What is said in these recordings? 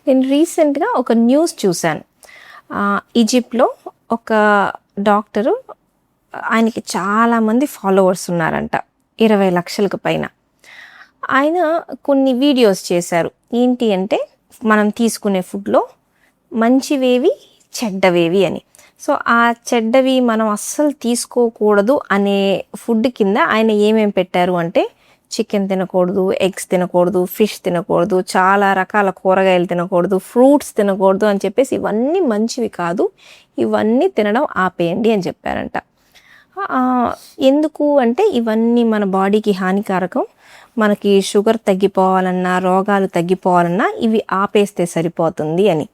నేను రీసెంట్గా ఒక న్యూస్ చూశాను. ఈజిప్ట్లో ఒక డాక్టరు, ఆయనకి చాలామంది ఫాలోవర్స్ ఉన్నారంట, 20 లక్షలకు పైన. ఆయన కొన్ని వీడియోస్ చేశారు. ఏంటి అంటే మనం తీసుకునే ఫుడ్లో మంచివేవి చెడ్డవేవి అని. సో ఆ చెడ్డవి మనం అస్సలు తీసుకోకూడదు అనే ఫుడ్ కింద ఆయన ఏమేమి పెట్టారు అంటే చికెన్ తినకూడదు, ఎగ్స్ తినకూడదు, ఫిష్ తినకూడదు, చాలా రకాల కూరగాయలు తినకూడదు, ఫ్రూట్స్ తినకూడదు అని చెప్పేసి ఇవన్నీ మంచివి కాదు, ఇవన్నీ తినడం ఆపేయండి అని చెప్పారంట. ఎందుకు అంటే ఇవన్నీ మన బాడీకి హానికారకం, మనకి షుగర్ తగ్గిపోవాలన్నా రోగాలు తగ్గిపోవాలన్నా ఇవి ఆపేస్తే సరిపోతుంది అని.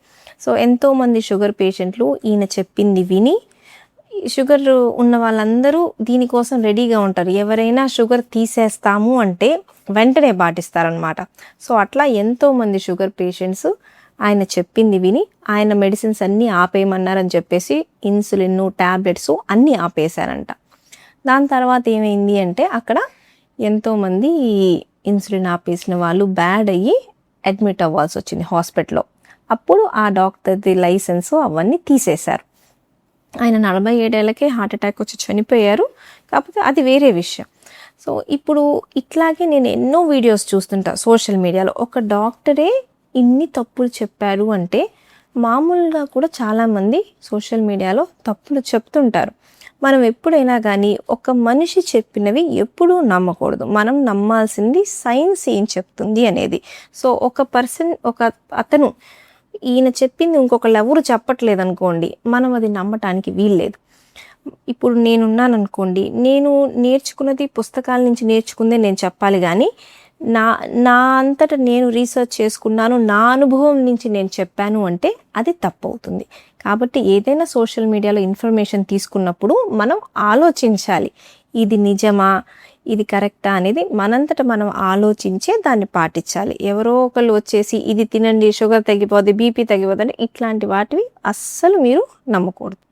సో ఎంతోమంది షుగర్ పేషెంట్లు ఈయన చెప్పింది విని, షుగర్ ఉన్న వాళ్ళందరూ దీనికోసం రెడీగా ఉంటారు. ఎవరైనా షుగర్ తీసేస్తాము అంటే వెంటనే పాటిస్తారనమాట. సో అట్లా ఎంతోమంది షుగర్ పేషెంట్స్ ఆయన చెప్పింది విని ఆయన మెడిసిన్స్ అన్నీ ఆపేయమన్నారని చెప్పేసి ఇన్సులిన్, ట్యాబ్లెట్స్ అన్నీ ఆపేశారంట. దాని తర్వాత ఏమైంది అంటే అక్కడ ఎంతోమంది ఇన్సులిన్ ఆపేసిన వాళ్ళు బ్యాడ్ అయ్యి అడ్మిట్ అవ్వాల్సి వచ్చింది హాస్పిటల్లో. అప్పుడు ఆ డాక్టర్ది లైసెన్స్ అవన్నీ తీసేశారు. ఆయన 47 ఏళ్ళకే హార్ట్ అటాక్ వచ్చి చనిపోయారు. కాకపోతే అది వేరే విషయం. సో ఇప్పుడు ఇట్లాగే నేను ఎన్నో వీడియోస్ చూస్తుంటా సోషల్ మీడియాలో. ఒక డాక్టరే ఇన్ని తప్పులు చెప్పారు అంటే మామూలుగా కూడా చాలామంది సోషల్ మీడియాలో తప్పులు చెప్తుంటారు. మనం ఎప్పుడైనా కానీ ఒక మనిషి చెప్పినవి ఎప్పుడూ నమ్మకూడదు. మనం నమ్మాల్సింది సైన్స్ ఏం చెప్తుంది అనేది. సో ఒక అతను ఈయన చెప్పింది ఇంకొకళ్ళు ఎవరు చెప్పట్లేదు అనుకోండి, మనం అది నమ్మటానికి వీల్లేదు. ఇప్పుడు నేనున్నాను అనుకోండి, నేను నేర్చుకున్నది పుస్తకాల నుంచి నేర్చుకుందే నేను చెప్పాలి, కానీ నా అంతటా నేను రీసెర్చ్ చేసుకున్నాను, నా అనుభవం నుంచి నేను చెప్పాను అంటే అది తప్పు అవుతుంది. కాబట్టి ఏదైనా సోషల్ మీడియాలో ఇన్ఫర్మేషన్ తీసుకున్నప్పుడు మనం ఆలోచించాలి, ఇది నిజమా, ఇది కరెక్టా అనేది మనంతటా మనం ఆలోచించే దాన్ని పాటించాలి. ఎవరో ఒకళ్ళు వచ్చేసి ఇది తినండి షుగర్ తగ్గిపోద్ది, బీపీ తగ్గిపోద్ది అంటే ఇట్లాంటి వాటివి అస్సలు మీరు నమ్మకూడదు.